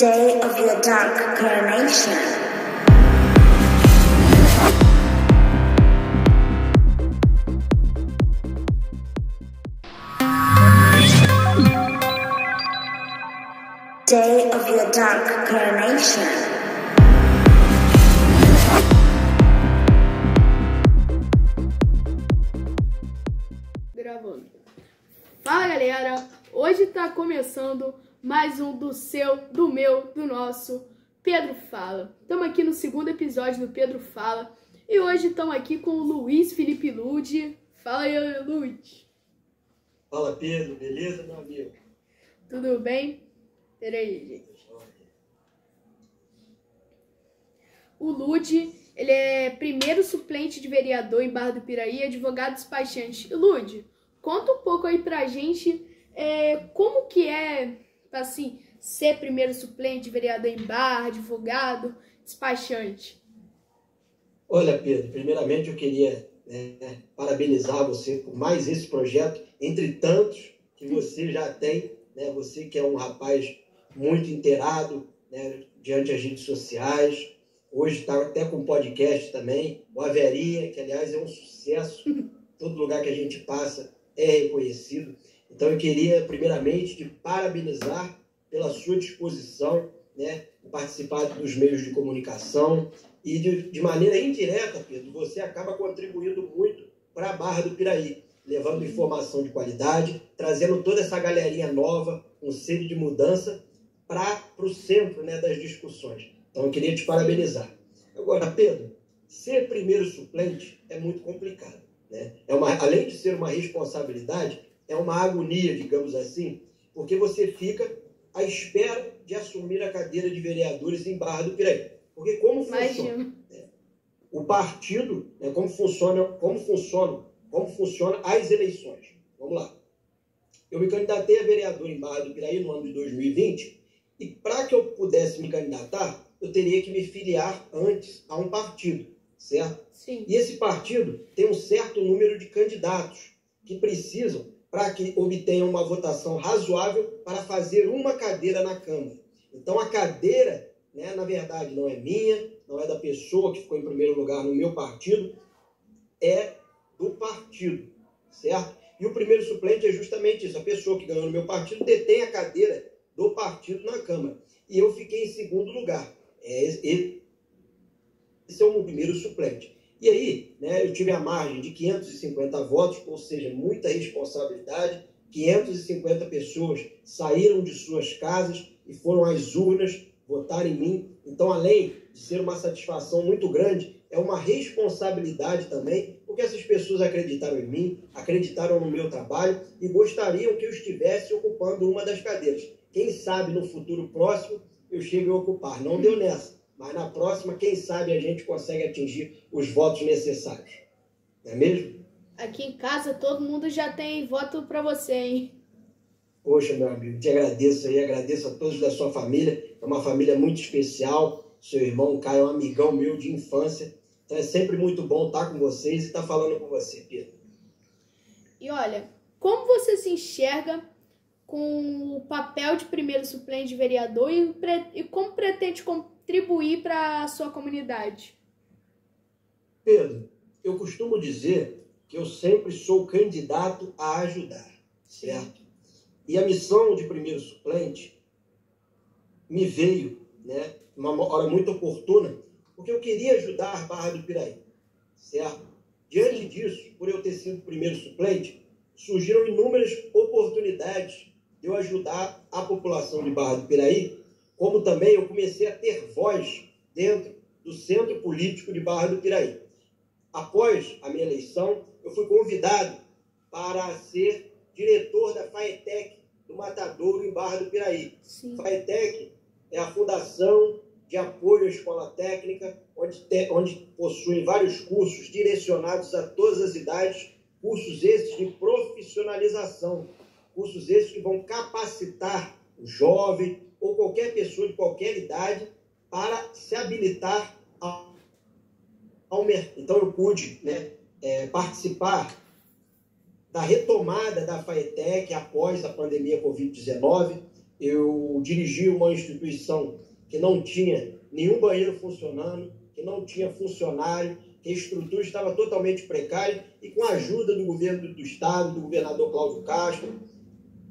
Day of your dark coronation. Day of your dark coronation. Gravando. Fala galera, hoje tá começando mais um do nosso Pedro Fala. Estamos aqui no segundo episódio do Pedro Fala e hoje estamos aqui com o Luiz Felipe Ludi. Fala aí, Ludi. Fala Pedro, beleza meu amigo? Tudo bem? Peraí, gente. O Ludi, ele é primeiro suplente de vereador em Barra do Piraí e advogado despachante. Ludi, conta um pouco aí pra gente como que é, assim, ser primeiro suplente de vereador em Barra, advogado, despachante. Olha, Pedro, primeiramente eu queria parabenizar você por mais esse projeto, entre tantos que você já tem, né? Você que é um rapaz muito inteirado, né, diante das redes sociais. Hoje está até com podcast também. O Averinha, que aliás é um sucesso. Todo lugar que a gente passa é reconhecido. Então eu queria primeiramente te parabenizar pela sua disposição, né, em participar dos meios de comunicação. E de maneira indireta, Pedro, você acaba contribuindo muito para a Barra do Piraí, levando informação de qualidade, trazendo toda essa galerinha nova, com sede de mudança, para o centro, né, das discussões. Então, eu queria te parabenizar. Agora, Pedro, ser primeiro suplente é muito complicado, né? Além de ser uma responsabilidade, é uma agonia, digamos assim, porque você fica à espera de assumir a cadeira de vereadores em Barra do Piraí. Porque como funciona o partido, né, como funcionam as eleições. Vamos lá. Eu me candidatei a vereador em Barra do Piraí no ano de 2020 e para que eu pudesse me candidatar, eu teria que me filiar antes a um partido, certo? Sim. E esse partido tem um certo número de candidatos que precisam para que obtenham uma votação razoável para fazer uma cadeira na Câmara. Então, a cadeira, né, na verdade, não é minha, não é da pessoa que ficou em primeiro lugar no meu partido, é do partido, certo? E o primeiro suplente é justamente isso. A pessoa que ganhou no meu partido detém a cadeira do partido na Câmara. E eu fiquei em segundo lugar. Esse é o primeiro suplente. E aí, né, eu tive a margem de 550 votos, ou seja, muita responsabilidade. 550 pessoas saíram de suas casas e foram às urnas votar em mim. Então, além de ser uma satisfação muito grande, é uma responsabilidade também, porque essas pessoas acreditaram em mim, acreditaram no meu trabalho e gostariam que eu estivesse ocupando uma das cadeiras. Quem sabe no futuro próximo eu chego a ocupar. Não deu nessa, mas na próxima, quem sabe a gente consegue atingir os votos necessários. Não é mesmo? Aqui em casa todo mundo já tem voto para você, hein? Poxa, meu amigo, te agradeço aí, agradeço a todos da sua família. É uma família muito especial. Seu irmão Caio é um amigão meu de infância. Então é sempre muito bom estar com vocês e estar falando com você, Pedro. E olha, como você se enxerga com o papel de primeiro suplente de vereador e como pretende contribuir para a sua comunidade? Pedro, eu costumo dizer que eu sempre sou candidato a ajudar, certo? E a missão de primeiro suplente me veio, né, numa hora muito oportuna, porque eu queria ajudar a Barra do Piraí, certo? Diante disso, por eu ter sido primeiro suplente, surgiram inúmeras oportunidades de eu ajudar a população de Barra do Piraí, como também eu comecei a ter voz dentro do centro político de Barra do Piraí. Após a minha eleição, eu fui convidado para ser diretor da FAETEC do Matadouro em Barra do Piraí. Sim. FAETEC é a Fundação de Apoio à Escola Técnica, onde possui vários cursos direcionados a todas as idades, cursos esses de profissionalização, cursos esses que vão capacitar o jovem ou qualquer pessoa de qualquer idade para se habilitar ao mercado. Então eu pude, né, participar da retomada da FAETEC após a pandemia Covid-19, eu dirigi uma instituição que não tinha nenhum banheiro funcionando, que não tinha funcionário, que a estrutura estava totalmente precária, e com a ajuda do governo do Estado, do governador Cláudio Castro,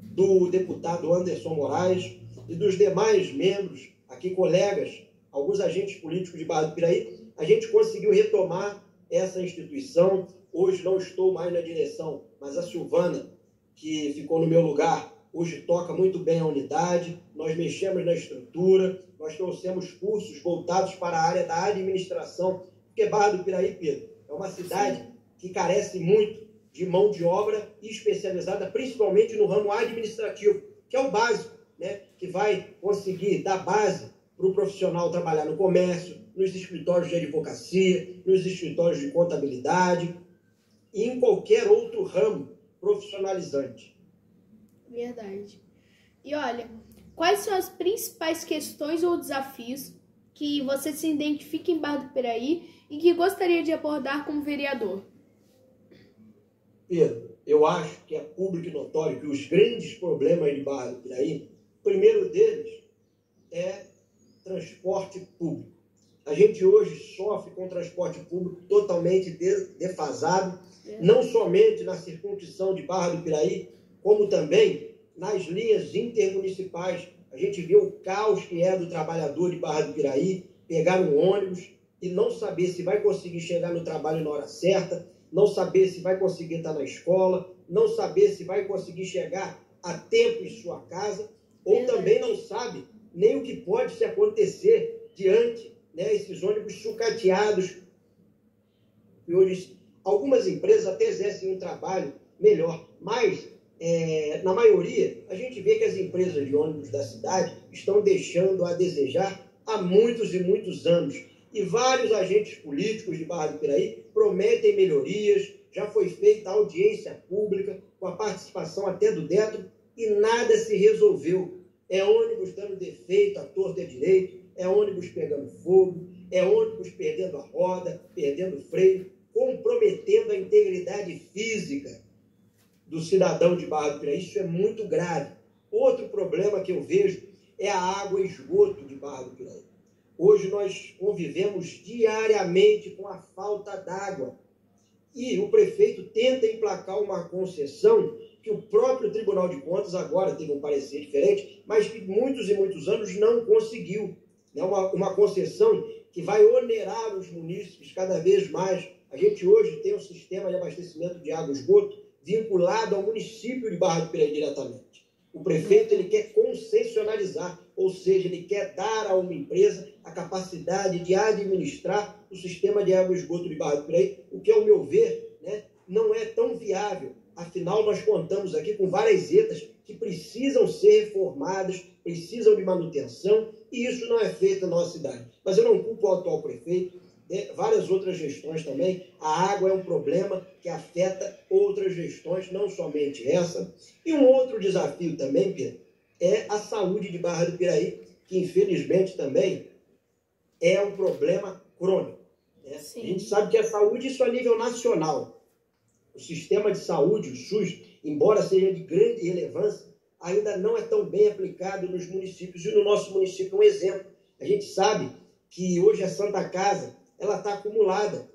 do deputado Anderson Moraes e dos demais membros, aqui colegas, alguns agentes políticos de Barra do Piraí, a gente conseguiu retomar essa instituição. Hoje não estou mais na direção, mas a Silvana, que ficou no meu lugar, hoje toca muito bem a unidade. Nós mexemos na estrutura, nós trouxemos cursos voltados para a área da administração, porque Barra do Piraí, Pedro, é uma cidade que carece muito de mão de obra especializada, principalmente no ramo administrativo, que é o básico, né? Que vai conseguir dar base para o profissional trabalhar no comércio, nos escritórios de advocacia, nos escritórios de contabilidade e em qualquer outro ramo profissionalizante. Verdade. E olha, quais são as principais questões ou desafios que você se identifica em Barra do Piraí e que gostaria de abordar como vereador? Pedro, eu acho que é público e notório que os grandes problemas de Barra do Piraí, o primeiro deles é transporte público. A gente hoje sofre com transporte público totalmente defasado, não somente na circunscrição de Barra do Piraí, como também nas linhas intermunicipais. A gente vê o caos que é do trabalhador de Barra do Piraí, pegar um ônibus e não saber se vai conseguir chegar no trabalho na hora certa, não saber se vai conseguir estar na escola, não saber se vai conseguir chegar a tempo em sua casa, ou também não sabe nem o que pode se acontecer diante, né, esses ônibus sucateados. E hoje, algumas empresas até exercem um trabalho melhor, mas, na maioria, a gente vê que as empresas de ônibus da cidade estão deixando a desejar há muitos e muitos anos. E vários agentes políticos de Barra do Piraí prometem melhorias, já foi feita audiência pública, com a participação até do Detro, e nada se resolveu. É ônibus dando defeito à torta e à direito, é ônibus pegando fogo, é ônibus perdendo a roda, perdendo o freio, comprometendo a integridade física do cidadão de Barra do Piraí. Isso é muito grave. Outro problema que eu vejo é a água e esgoto de Barra do Piraí. Hoje nós convivemos diariamente com a falta d'água. E o prefeito tenta emplacar uma concessão que o próprio Tribunal de Contas agora teve um parecer diferente, mas que muitos e muitos anos não conseguiu. É uma concessão que vai onerar os munícipes cada vez mais. A gente hoje tem um sistema de abastecimento de água e esgoto vinculado ao município de Barra do Piraí diretamente. O prefeito ele quer concessionalizar, ou seja, ele quer dar a uma empresa a capacidade de administrar o sistema de água e esgoto de Barra do Piraí, o que, ao meu ver, né, não é tão viável. Afinal, nós contamos aqui com várias ETAs que precisam ser reformadas, precisam de manutenção, e isso não é feito na nossa cidade. Mas eu não culpo o atual prefeito, várias outras gestões também. A água é um problema que afeta outras gestões, não somente essa. E um outro desafio também, Pedro, é a saúde de Barra do Piraí, que infelizmente também é um problema crônico. Né? A gente sabe que a saúde, isso a nível nacional. O sistema de saúde, o SUS, embora seja de grande relevância, ainda não é tão bem aplicado nos municípios. E no nosso município, um exemplo. A gente sabe que hoje a Santa Casa ela está acumulada.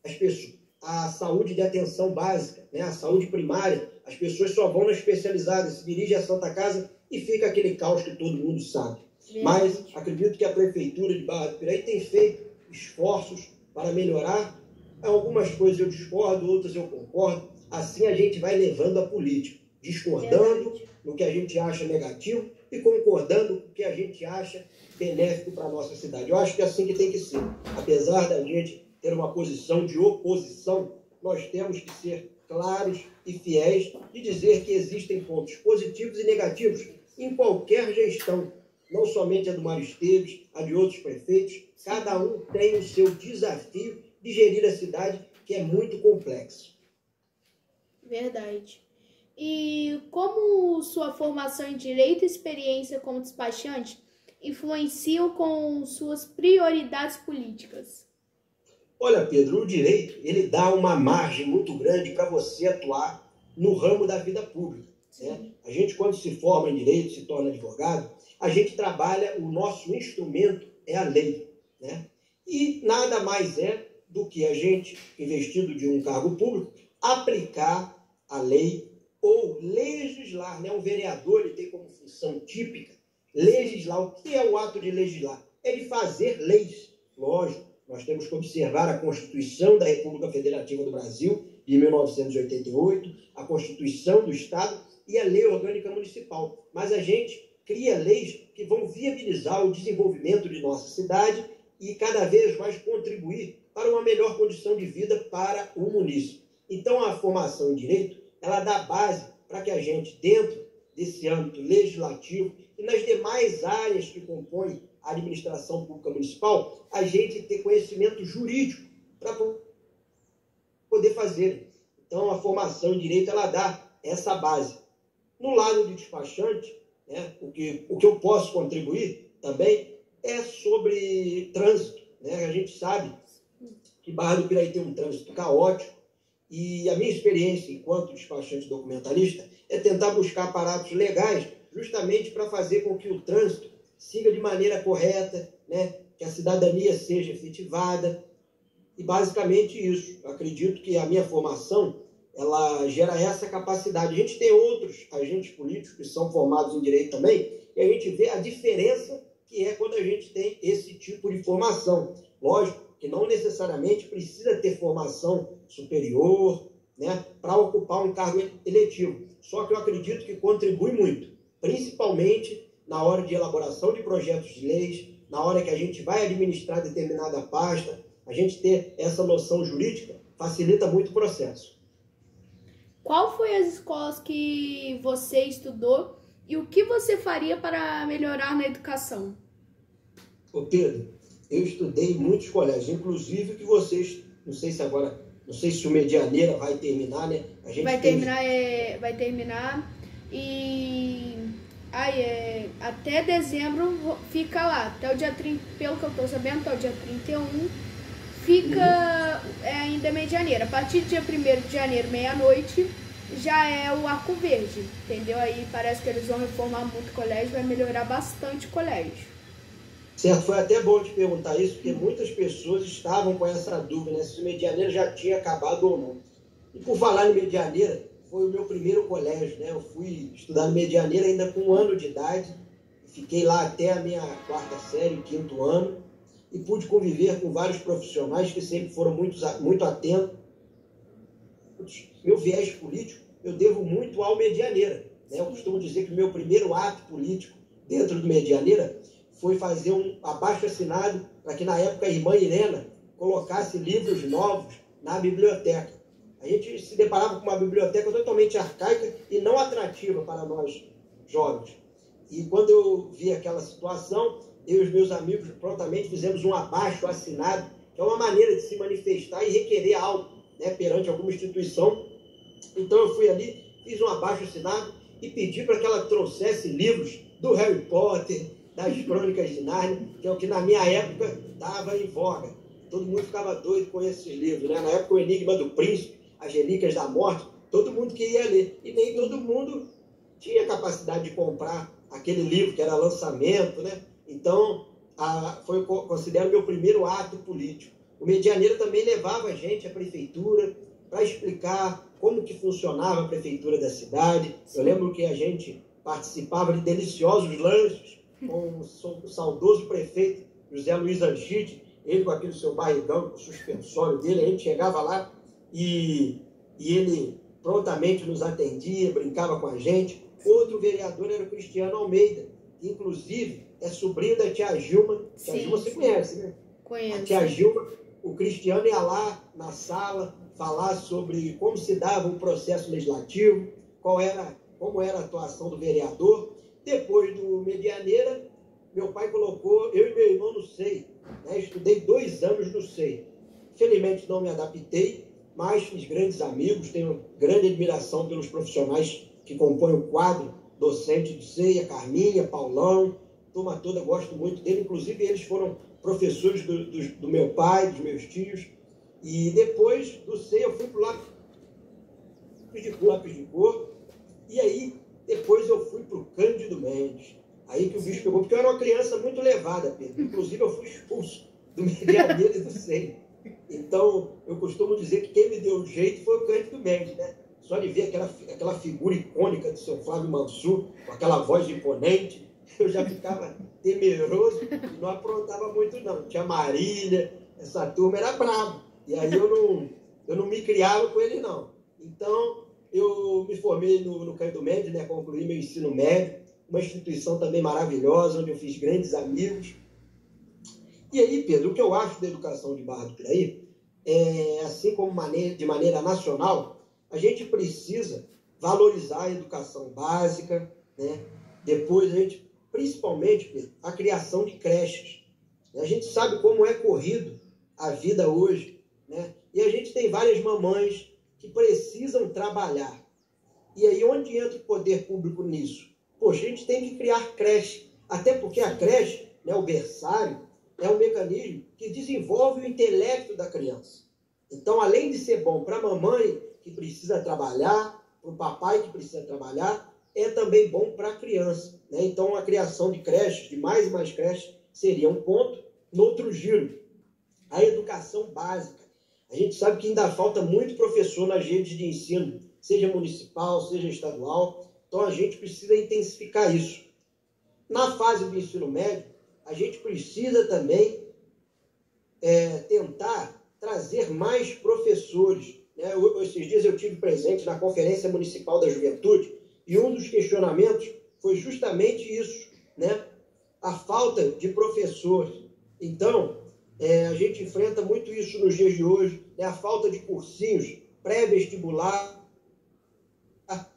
As pessoas, a saúde de atenção básica, né? A saúde primária, as pessoas só vão na especializada, se dirigem à Santa Casa e fica aquele caos que todo mundo sabe. Mas acredito que a Prefeitura de Barra do Piraí tem feito esforços para melhorar. Algumas coisas eu discordo, outras eu concordo. Assim a gente vai levando a política, discordando no que a gente acha negativo e concordando com o que a gente acha benéfico para a nossa cidade. Eu acho que é assim que tem que ser. Apesar da gente ter uma posição de oposição, nós temos que ser claros e fiéis e dizer que existem pontos positivos e negativos em qualquer gestão, não somente a do Mário Esteves, a de outros prefeitos. Cada um tem o seu desafio de gerir a cidade, que é muito complexo. Verdade. E como sua formação em Direito e experiência como despachante influenciam com suas prioridades políticas? Olha, Pedro, o direito ele dá uma margem muito grande para você atuar no ramo da vida pública. né? A gente, quando se forma em direito, se torna advogado, a gente trabalha, o nosso instrumento é a lei, né? E nada mais é do que a gente, investido de um cargo público, aplicar a lei ou legislar, né? Um vereador, ele tem como função típica legislar. O que é o ato de legislar? É de fazer leis. Lógico, nós temos que observar a Constituição da República Federativa do Brasil, de 1988, a Constituição do Estado e a Lei Orgânica Municipal. Mas a gente cria leis que vão viabilizar o desenvolvimento de nossa cidade e cada vez mais contribuir para uma melhor condição de vida para o munícipe. Então, a formação em Direito, ela dá base para que a gente, dentro desse âmbito legislativo e nas demais áreas que compõem a administração pública municipal, a gente ter conhecimento jurídico para poder fazer. Então, a formação em Direito, ela dá essa base. No lado do despachante, né, o que eu posso contribuir também é sobre trânsito, né? A gente sabe que Barra do Piraí tem um trânsito caótico e a minha experiência enquanto despachante documentalista é tentar buscar aparatos legais justamente para fazer com que o trânsito siga de maneira correta, né? Que a cidadania seja efetivada e basicamente isso. Eu acredito que a minha formação ela gera essa capacidade. A gente tem outros agentes políticos que são formados em Direito também e a gente vê a diferença que é quando a gente tem esse tipo de formação. Lógico que não necessariamente precisa ter formação superior, né, para ocupar um cargo eletivo. Só que eu acredito que contribui muito, principalmente na hora de elaboração de projetos de leis, na hora que a gente vai administrar determinada pasta, a gente ter essa noção jurídica facilita muito o processo. Qual foi as escolas que você estudou e o que você faria para melhorar na educação? Ô Pedro, eu estudei em muitos colégios, inclusive que vocês, não sei se o Medianeira vai terminar, né? A gente vai terminar e até dezembro fica lá, até o dia 30, pelo que eu estou sabendo, até o dia 31, fica ainda Medianeira. A partir do dia 1º de janeiro, meia-noite, já é o Arco Verde, entendeu? Aí parece que eles vão reformar muito o colégio, vai melhorar bastante o colégio. Certo, foi até bom te perguntar isso, porque muitas pessoas estavam com essa dúvida, né, se o Medianeira já tinha acabado ou não. E por falar em Medianeira, foi o meu primeiro colégio, né? Eu fui estudar no Medianeira ainda com 1 ano de idade, fiquei lá até a minha 4ª série, 5º ano, e pude conviver com vários profissionais que sempre foram muito atentos. Meu viés político, eu devo muito ao Medianeira, né? Eu costumo dizer que o meu primeiro ato político dentro do Medianeira foi fazer um abaixo-assinado para que, na época, a irmã Irena colocasse livros novos na biblioteca. A gente se deparava com uma biblioteca totalmente arcaica e não atrativa para nós jovens. E quando eu vi aquela situação, eu e os meus amigos prontamente fizemos um abaixo-assinado, que é uma maneira de se manifestar e requerer algo, né, perante alguma instituição. Então eu fui ali, fiz um abaixo-assinado e pedi para que ela trouxesse livros do Harry Potter, das Crônicas de Nárnia, que é o que na minha época estava em voga. Todo mundo ficava doido com esses livros, né? Na época, o Enigma do Príncipe, As Relíquias da Morte, todo mundo queria ler. E nem todo mundo tinha capacidade de comprar aquele livro, que era lançamento, né? Então, considero meu primeiro ato político. O Medianeira também levava a gente à prefeitura para explicar como que funcionava a prefeitura da cidade. Eu lembro que a gente participava de deliciosos lanches com o saudoso prefeito José Luiz Anchite, ele com aquele seu barrigão, com o suspensório dele. A gente chegava lá e ele prontamente nos atendia, brincava com a gente. Outro vereador era o Cristiano Almeida, que inclusive é sobrinho da tia Gilma. Sim, tia Gilma você conhece, né? Conheço. A tia Gilma, o Cristiano ia lá na sala falar sobre como se dava o processo legislativo, como era a atuação do vereador. Depois do Medianeira, meu pai colocou eu e meu irmão no SEI, né? Estudei 2 anos no SEI. Felizmente não me adaptei, mas fiz grandes amigos, tenho grande admiração pelos profissionais que compõem o quadro docente do SEI, a Carminha, Paulão, turma toda, gosto muito dele. Inclusive, eles foram professores do meu pai, dos meus tios. E depois do SEI, eu fui para o lápis de cor. E aí, Cândido Mendes. Aí que o bicho pegou, porque eu era uma criança muito levada, Pedro. Inclusive, eu fui expulso do medianeiro e do SEI. Então, eu costumo dizer que quem me deu o jeito foi o Cândido Mendes, né? Só de ver aquela figura icônica do seu Flávio Mansur, com aquela voz imponente, eu já ficava temeroso e não aprontava muito, não. Tinha Marília, essa turma era brava. E aí eu não me criava com ele, não. Então, eu me formei no Cândido Mendes, né? Concluí meu ensino médio, uma instituição também maravilhosa, onde eu fiz grandes amigos. E aí, Pedro, o que eu acho da educação de Barra do Piraí é, assim como de maneira nacional, a gente precisa valorizar a educação básica, né? Depois a gente, principalmente, Pedro, a criação de creches. A gente sabe como é corrido a vida hoje, né? E a gente tem várias mamães que precisam trabalhar. E aí, onde entra o poder público nisso? Poxa, a gente tem que criar creche, até porque a creche, né, o berçário, é um mecanismo que desenvolve o intelecto da criança. Então, além de ser bom para a mamãe, que precisa trabalhar, para o papai, que precisa trabalhar, é também bom para a criança, né? Então, a criação de creches, de mais e mais creches, seria um ponto. No outro giro, a educação básica. A gente sabe que ainda falta muito professor nas redes de ensino, seja municipal, seja estadual. Então, a gente precisa intensificar isso. Na fase do ensino médio, a gente precisa também tentar trazer mais professores, né? Esses dias eu tive presente na Conferência Municipal da Juventude e um dos questionamentos foi justamente isso, né? A falta de professores. Então, a gente enfrenta muito isso nos dias de hoje, né? A falta de cursinhos pré-vestibular.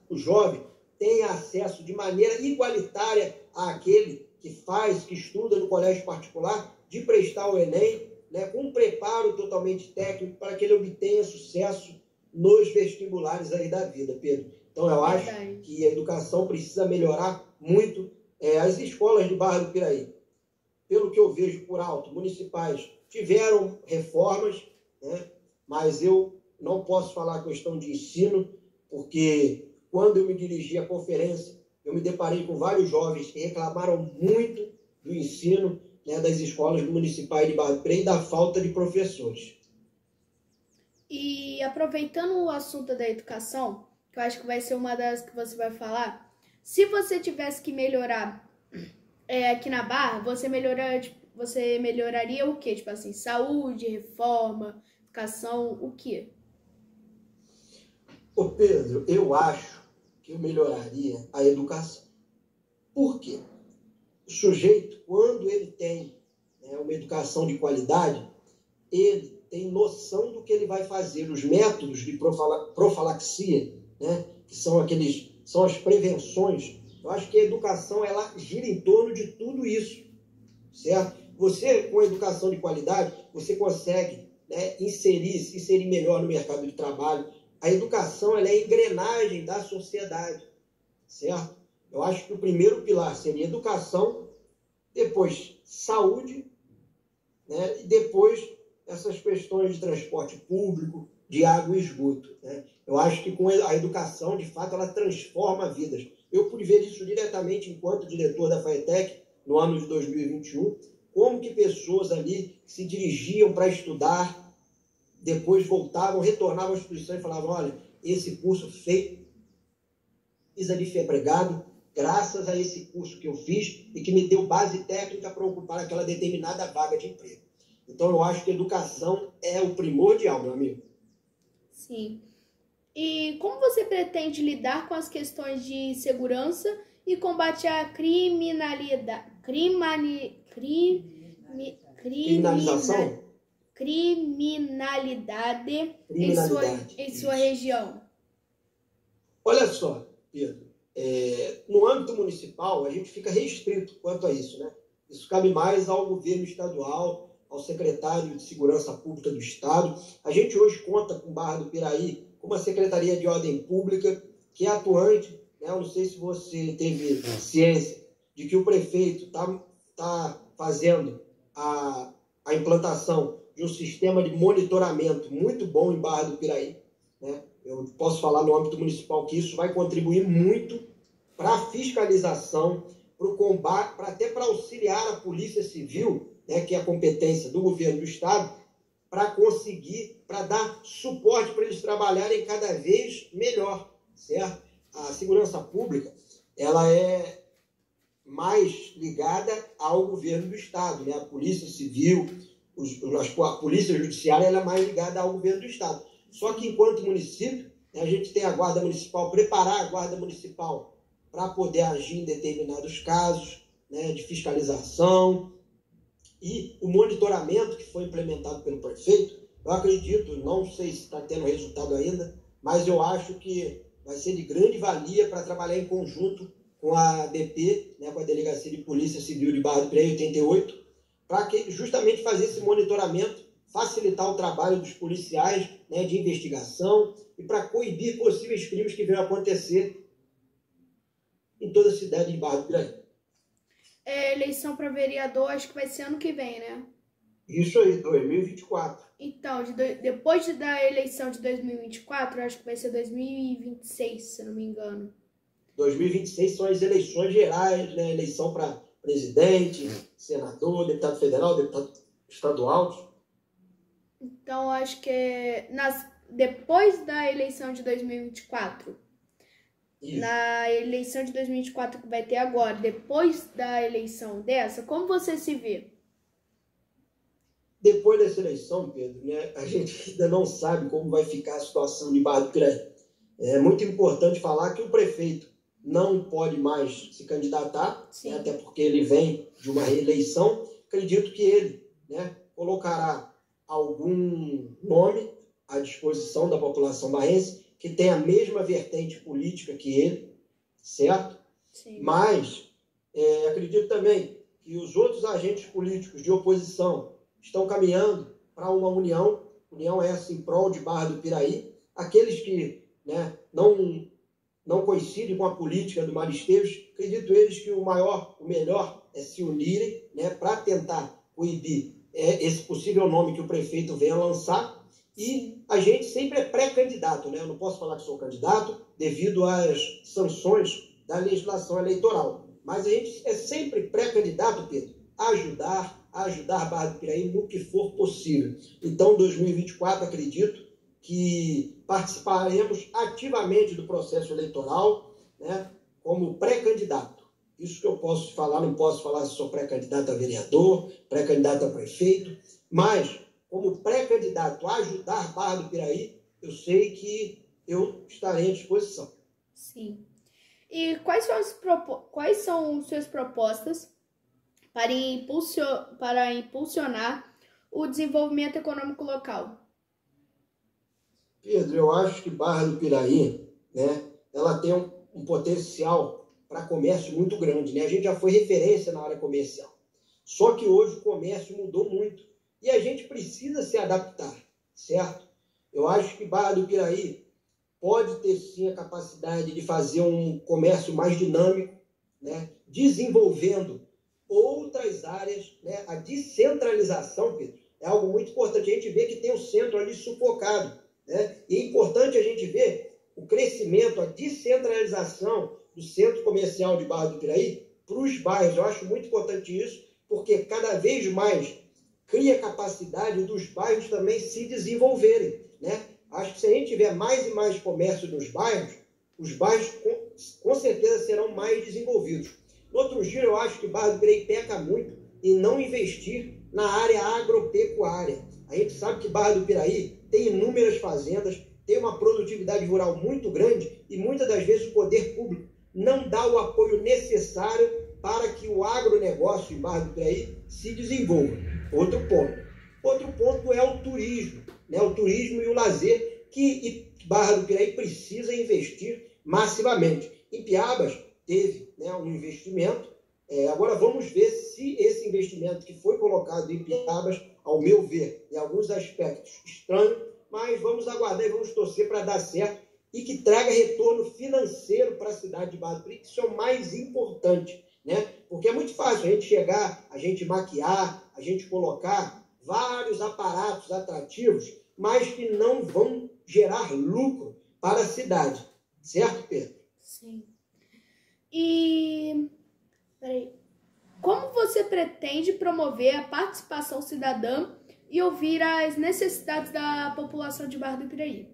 O jovem tem acesso de maneira igualitária àquele que estuda no colégio particular, de prestar o Enem, né, com um preparo totalmente técnico para que ele obtenha sucesso nos vestibulares aí da vida, Pedro. Então, eu acho que a educação precisa melhorar muito. As escolas de Barra do Piraí, pelo que eu vejo por alto, municipais, tiveram reformas, né, mas eu não posso falar a questão de ensino, porque quando eu me dirigi à conferência, eu me deparei com vários jovens que reclamaram muito do ensino, né, das escolas municipais de Barra do Piraí e da falta de professores. E aproveitando o assunto da educação, que eu acho que vai ser uma das que você vai falar, se você tivesse que melhorar aqui na Barra, você melhoraria o quê? Tipo assim, saúde, reforma, educação, o quê? Ô Pedro, eu acho que eu melhoraria a educação. Por quê? O sujeito, quando ele tem, né, uma educação de qualidade, ele tem noção do que ele vai fazer, os métodos de profilaxia, né, que são as prevenções. Eu acho que a educação, ela gira em torno de tudo isso, certo? Você, com a educação de qualidade, você consegue, né, se inserir melhor no mercado de trabalho. A educação, ela é a engrenagem da sociedade, certo? Eu acho que o primeiro pilar seria educação, depois saúde, né, e depois essas questões de transporte público, de água e esgoto, né? Eu acho que com a educação, de fato, ela transforma vidas. Eu pude ver isso diretamente enquanto diretor da FAETEC, no ano de 2021, como que pessoas ali se dirigiam para estudar, depois voltavam, retornavam à instituição e falavam, olha, esse curso fiz ali foi empregado graças a esse curso que eu fiz e que me deu base técnica para ocupar aquela determinada vaga de emprego. Então, eu acho que a educação é o primordial, meu amigo. Sim. E como você pretende lidar com as questões de segurança e combate à criminalidade? Criminalização? Criminalidade. Em sua região? Olha só, Pedro, no âmbito municipal, a gente fica restrito quanto a isso, né? Isso cabe mais ao governo estadual, ao secretário de Segurança Pública do Estado. A gente hoje conta com Barra do Piraí, com uma Secretaria de Ordem Pública, que é atuante, né? Eu não sei se você teve ciência de que o prefeito tá fazendo a implantação de um sistema de monitoramento muito bom em Barra do Piraí, né? Eu posso falar no âmbito municipal que isso vai contribuir muito para fiscalização, para o combate, até para auxiliar a Polícia Civil, né, que é a competência do governo do Estado, para conseguir, para dar suporte para eles trabalharem cada vez melhor, certo? A segurança pública, ela é mais ligada ao governo do Estado, né? A Polícia Civil, a Polícia Judiciária, ela é mais ligada ao governo do Estado. Só que, enquanto município, a gente tem a Guarda Municipal, preparar a Guarda Municipal para poder agir em determinados casos, né, de fiscalização, e o monitoramento que foi implementado pelo prefeito, eu acredito, não sei se está tendo resultado ainda, mas eu acho que vai ser de grande valia para trabalhar em conjunto com a DP, né, com a Delegacia de Polícia Civil de Barra do Piraí 88, para justamente fazer esse monitoramento, facilitar o trabalho dos policiais, né, de investigação e para coibir possíveis crimes que venham a acontecer em toda a cidade de Barra do Piraí. Eleição para vereador, acho que vai ser ano que vem, né? Isso aí, 2024. Então, depois da eleição de 2024, acho que vai ser 2026, se não me engano. 2026 são as eleições gerais, né? Eleição para presidente, senador, deputado federal, deputado estadual. Então, acho que depois da eleição de 2024. Isso. Na eleição de 2024 que vai ter agora, depois da eleição dessa, como você se vê? Depois dessa eleição, Pedro, né, a gente ainda não sabe como vai ficar a situação de Barra do Piraí. É muito importante falar que o prefeito não pode mais se candidatar, né, até porque ele vem de uma reeleição. Acredito que ele, né, colocará algum nome à disposição da população barrense que tem a mesma vertente política que ele, certo? Sim. Mas acredito também que os outros agentes políticos de oposição estão caminhando para uma união essa em prol de Barra do Piraí. Aqueles que, né, não coincidem com a política do Mário Esteves, acredito eles que o melhor é se unirem, né, para tentar coibir esse possível nome que o prefeito venha lançar. E a gente sempre é pré-candidato, né? Eu não posso falar que sou candidato devido às sanções da legislação eleitoral. Mas a gente é sempre pré-candidato, Pedro, a ajudar a Barra do Piraí no que for possível. Então, 2024, acredito que participaremos ativamente do processo eleitoral, né, como pré-candidato. Isso que eu posso falar, não posso falar se sou pré-candidato a vereador, pré-candidato a prefeito, mas como pré-candidato a ajudar Barra do Piraí, eu sei que eu estarei à disposição. Sim. E quais são suas propostas para impulsionar o desenvolvimento econômico local? Pedro, eu acho que Barra do Piraí, né, ela tem um potencial para comércio muito grande, né? A gente já foi referência na área comercial. Só que hoje o comércio mudou muito. E a gente precisa se adaptar, certo? Eu acho que Barra do Piraí pode ter sim a capacidade de fazer um comércio mais dinâmico, né? Desenvolvendo outras áreas, né? A descentralização, Pedro, é algo muito importante. A gente vê que tem o centro ali sufocado, né? E é importante a gente ver o crescimento, a descentralização do centro comercial de Barra do Piraí para os bairros. Eu acho muito importante isso, porque cada vez mais cria capacidade dos bairros também se desenvolverem, né? Acho que se a gente tiver mais e mais comércio nos bairros, os bairros com certeza serão mais desenvolvidos. No outro dia, eu acho que Barra do Piraí peca muito em não investir na área agropecuária. A gente sabe que Barra do Piraí tem inúmeras fazendas, tem uma produtividade rural muito grande e muitas das vezes o poder público não dá o apoio necessário para que o agronegócio em Barra do Piraí se desenvolva. Outro ponto é o turismo, né? O turismo e o lazer que Barra do Piraí precisa investir massivamente. Em Piabas teve, né, um investimento, agora vamos ver se esse investimento que foi colocado em Piabas, ao meu ver, em alguns aspectos estranhos, mas vamos aguardar e vamos torcer para dar certo e que traga retorno financeiro para a cidade de Barra do Piraí, que isso é o mais importante, né? Porque é muito fácil a gente chegar, a gente maquiar, a gente colocar vários aparatos atrativos, mas que não vão gerar lucro para a cidade. Certo, Pedro? Sim. E peraí, como você pretende promover a participação cidadã e ouvir as necessidades da população de Barra do Piraí?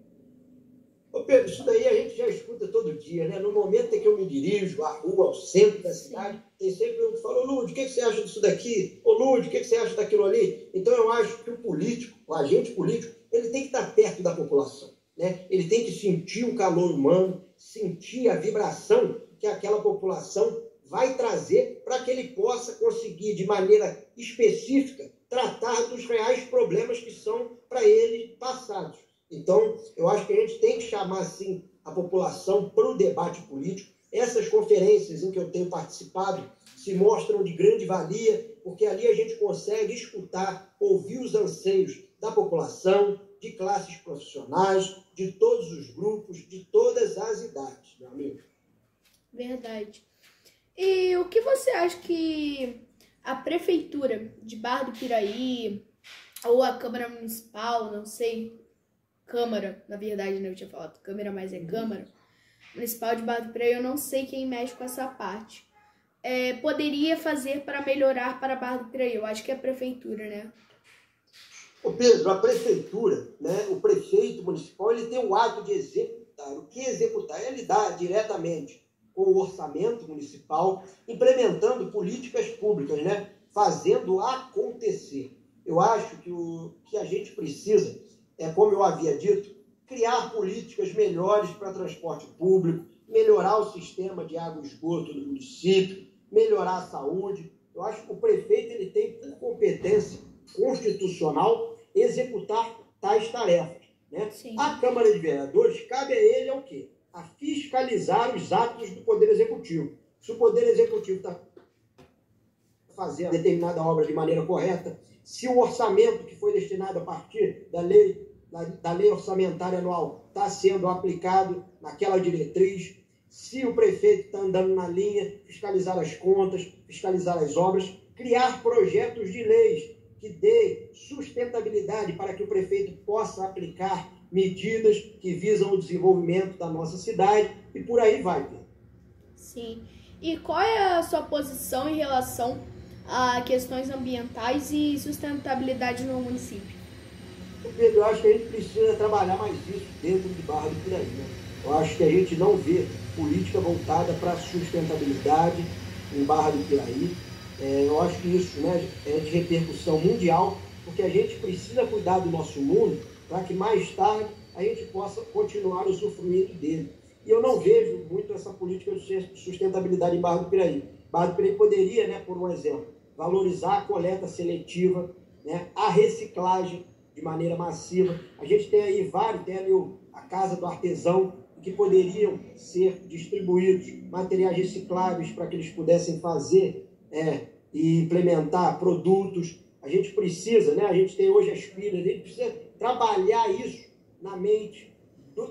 Ô Pedro, isso daí a gente já escuta todo dia, né? No momento em que eu me dirijo à rua, ao centro da cidade, tem sempre um que fala: ô Lúdio, o que você acha disso daqui? Ô Lúdio, o que você acha daquilo ali? Então eu acho que o político, o agente político, ele tem que estar perto da população, né? Ele tem que sentir o calor humano, sentir a vibração que aquela população vai trazer para que ele possa conseguir, de maneira específica, tratar dos reais problemas que são para ele passados. Então, eu acho que a gente tem que chamar, assim, a população para o debate político. Essas conferências em que eu tenho participado se mostram de grande valia, porque ali a gente consegue escutar, ouvir os anseios da população, de classes profissionais, de todos os grupos, de todas as idades, meu amigo. Verdade. E o que você acha que a Prefeitura de Barra do Piraí ou a Câmara Municipal, não sei, Câmara, na verdade, né, eu tinha falado Câmara, mas é Câmara Municipal de Barra do Piraí, eu não sei quem mexe com essa parte, poderia fazer para melhorar para Barra do Piraí? Eu acho que é a Prefeitura, né? Ô Pedro, a Prefeitura, né, o prefeito municipal, ele tem o ato de executar. O que executar? É lidar diretamente com o orçamento municipal, implementando políticas públicas, né, fazendo acontecer. Eu acho que o que a gente precisa como eu havia dito, criar políticas melhores para transporte público, melhorar o sistema de água e esgoto do município, melhorar a saúde. Eu acho que o prefeito ele tem por competência constitucional executar tais tarefas, né? A Câmara de Vereadores, cabe a ele o quê? A fiscalizar os atos do Poder Executivo. Se o Poder Executivo está fazendo determinada obra de maneira correta, se o orçamento que foi destinado a partir da lei orçamentária anual está sendo aplicado naquela diretriz, se o prefeito está andando na linha, fiscalizar as contas, fiscalizar as obras, criar projetos de leis que dê sustentabilidade para que o prefeito possa aplicar medidas que visam o desenvolvimento da nossa cidade e por aí vai, Pedro. Sim. E qual é a sua posição em relação a questões ambientais e sustentabilidade no município? Pedro, eu acho que a gente precisa trabalhar mais isso dentro de Barra do Piraí, né? Eu acho que a gente não vê política voltada para a sustentabilidade em Barra do Piraí. Eu acho que isso, né, é de repercussão mundial, porque a gente precisa cuidar do nosso mundo para que mais tarde a gente possa continuar usufruindo dele. E eu não vejo muito essa política de sustentabilidade em Barra do Piraí. Barra do Piraí poderia, né, por um exemplo, valorizar a coleta seletiva, né, a reciclagem de maneira massiva. A gente tem aí vários, tem ali a Casa do Artesão, que poderiam ser distribuídos materiais recicláveis para que eles pudessem fazer e implementar produtos. A gente precisa, né, a gente tem hoje as pilhas, a gente precisa trabalhar isso na mente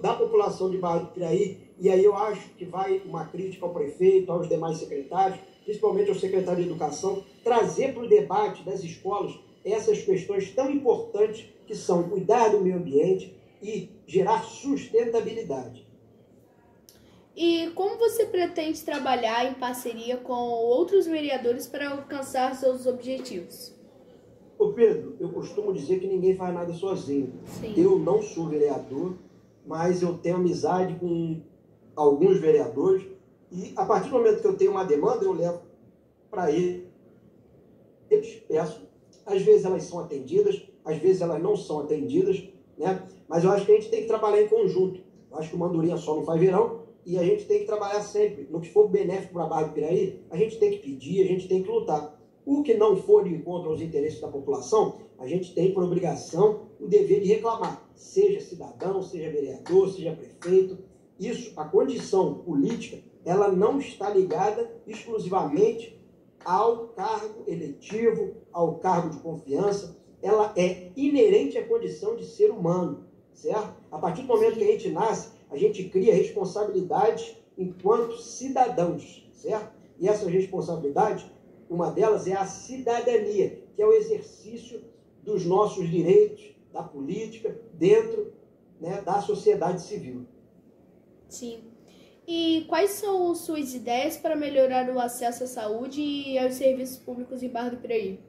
da população de Barra do Piraí. E aí eu acho que vai uma crítica ao prefeito, aos demais secretários, principalmente ao secretário de Educação, trazer para o debate das escolas essas questões tão importantes que são cuidar do meio ambiente e gerar sustentabilidade. E como você pretende trabalhar em parceria com outros vereadores para alcançar seus objetivos? Ô Pedro, eu costumo dizer que ninguém faz nada sozinho. Sim. Eu não sou vereador, mas eu tenho amizade com alguns vereadores e a partir do momento que eu tenho uma demanda, eu levo para eles, peço. Às vezes elas são atendidas, às vezes elas não são atendidas, né? Mas eu acho que a gente tem que trabalhar em conjunto. Eu acho que o Mandurinha só não faz verão e a gente tem que trabalhar sempre. No que for benéfico para a Barra do Piraí, a gente tem que pedir, a gente tem que lutar. O que não for de encontro aos interesses da população, a gente tem por obrigação o dever de reclamar, seja cidadão, seja vereador, seja prefeito. Isso, a condição política, ela não está ligada exclusivamente ao cargo eletivo, ao cargo de confiança. Ela é inerente à condição de ser humano, certo? A partir do momento que a gente nasce, a gente cria responsabilidades enquanto cidadãos, certo? E essas responsabilidades, uma delas é a cidadania, que é o exercício dos nossos direitos, da política, dentro, né, da sociedade civil. Sim. E quais são suas ideias para melhorar o acesso à saúde e aos serviços públicos em Barra do Piraí?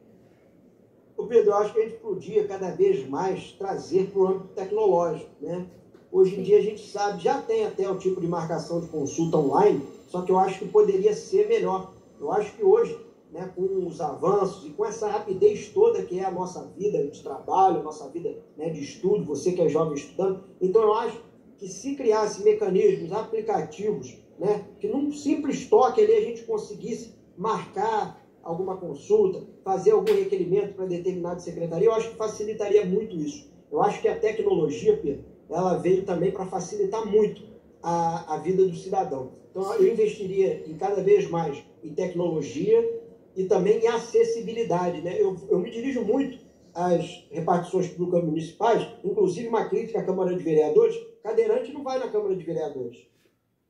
Ô Pedro, eu acho que a gente podia cada vez mais trazer para o âmbito tecnológico, né? Hoje em dia a gente sabe, já tem até o tipo de marcação de consulta online, só que eu acho que poderia ser melhor. Eu acho que hoje, né, com os avanços e com essa rapidez toda que é a nossa vida de trabalho, a nossa vida, né, de estudo, você que é jovem estudando, então eu acho que se criasse mecanismos, aplicativos, né, que num simples toque ali a gente conseguisse marcar alguma consulta, fazer algum requerimento para determinada secretaria, eu acho que facilitaria muito isso. Eu acho que a tecnologia, Pedro, ela veio também para facilitar muito a vida do cidadão. Então, eu investiria em cada vez mais em tecnologia e também em acessibilidade, né? Eu me dirijo muito às repartições públicas municipais, inclusive uma crítica à Câmara de Vereadores: cadeirante não vai na Câmara de Vereadores,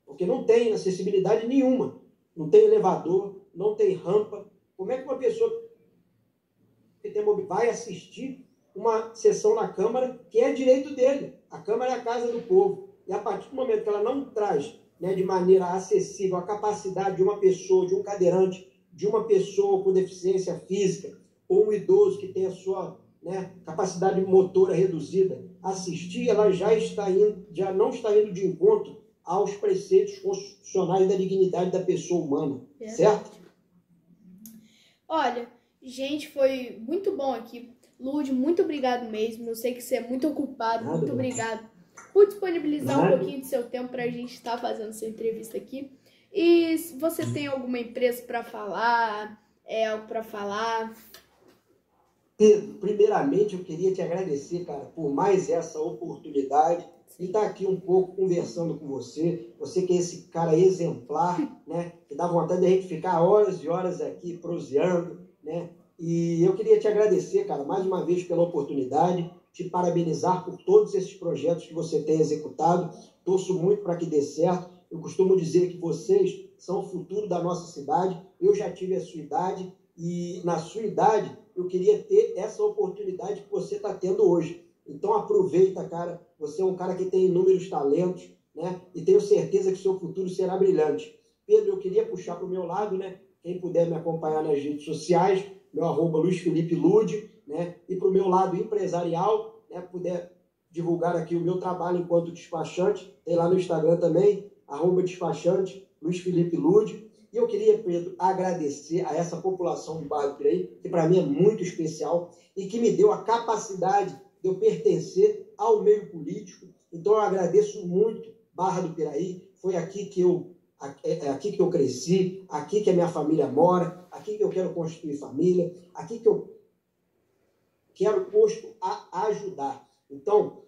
porque não tem acessibilidade nenhuma. Não tem elevador, não tem rampa. Como é que uma pessoa que tem vai assistir uma sessão na Câmara, que é direito dele? A Câmara é a casa do povo. E a partir do momento que ela não traz, né, de maneira acessível a capacidade de uma pessoa, de um cadeirante, de uma pessoa com deficiência física, ou um idoso que tem a sua, né, capacidade motora reduzida, assistir, ela já não está indo de encontro aos preceitos constitucionais da dignidade da pessoa humana, certo? Olha, gente, foi muito bom aqui. Lud, muito obrigado mesmo. Eu sei que você é muito ocupado. Muito obrigado por disponibilizar um pouquinho do seu tempo para a gente estar fazendo essa entrevista aqui. E se você tem alguma empresa para falar, algo para falar? Pedro, primeiramente eu queria te agradecer, cara, por mais essa oportunidade de estar aqui um pouco conversando com você. Você que é esse cara exemplar, né, que dá vontade de a gente ficar horas e horas aqui proseando, né? E eu queria te agradecer, cara, mais uma vez pela oportunidade, te parabenizar por todos esses projetos que você tem executado. Torço muito para que dê certo. Eu costumo dizer que vocês são o futuro da nossa cidade. Eu já tive a sua idade e na sua idade eu queria ter essa oportunidade que você está tendo hoje. Então aproveita, cara. Você é um cara que tem inúmeros talentos, né? E tenho certeza que seu futuro será brilhante. Pedro, eu queria puxar para o meu lado, né? Quem puder me acompanhar nas redes sociais, meu @ Luiz Felipe Lude, né? E para o meu lado empresarial, né? Puder divulgar aqui o meu trabalho enquanto despachante, tem lá no Instagram também, @despachante, Luiz Felipe Lude. E eu queria, Pedro, agradecer a essa população do Barra do Piraí, que para mim é muito especial e que me deu a capacidade de eu pertencer ao meio político. Então eu agradeço muito Barra do Piraí, foi aqui que eu cresci, aqui que a minha família mora, aqui que eu quero constituir família, aqui que eu quero posto a ajudar. Então,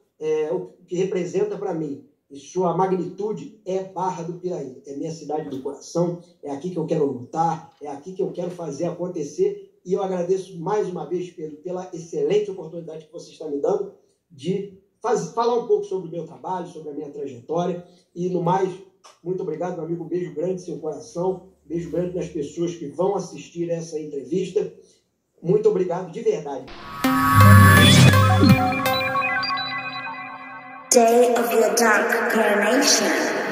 o que representa para mim e sua magnitude é Barra do Piraí, é minha cidade do coração, é aqui que eu quero lutar, é aqui que eu quero fazer acontecer. E eu agradeço mais uma vez, Pedro, pela excelente oportunidade que você está me dando de falar um pouco sobre o meu trabalho, sobre a minha trajetória. E, no mais, muito obrigado, meu amigo. Um beijo grande no seu coração, um beijo grande nas pessoas que vão assistir essa entrevista. Muito obrigado, de verdade. Day of your dark coronation.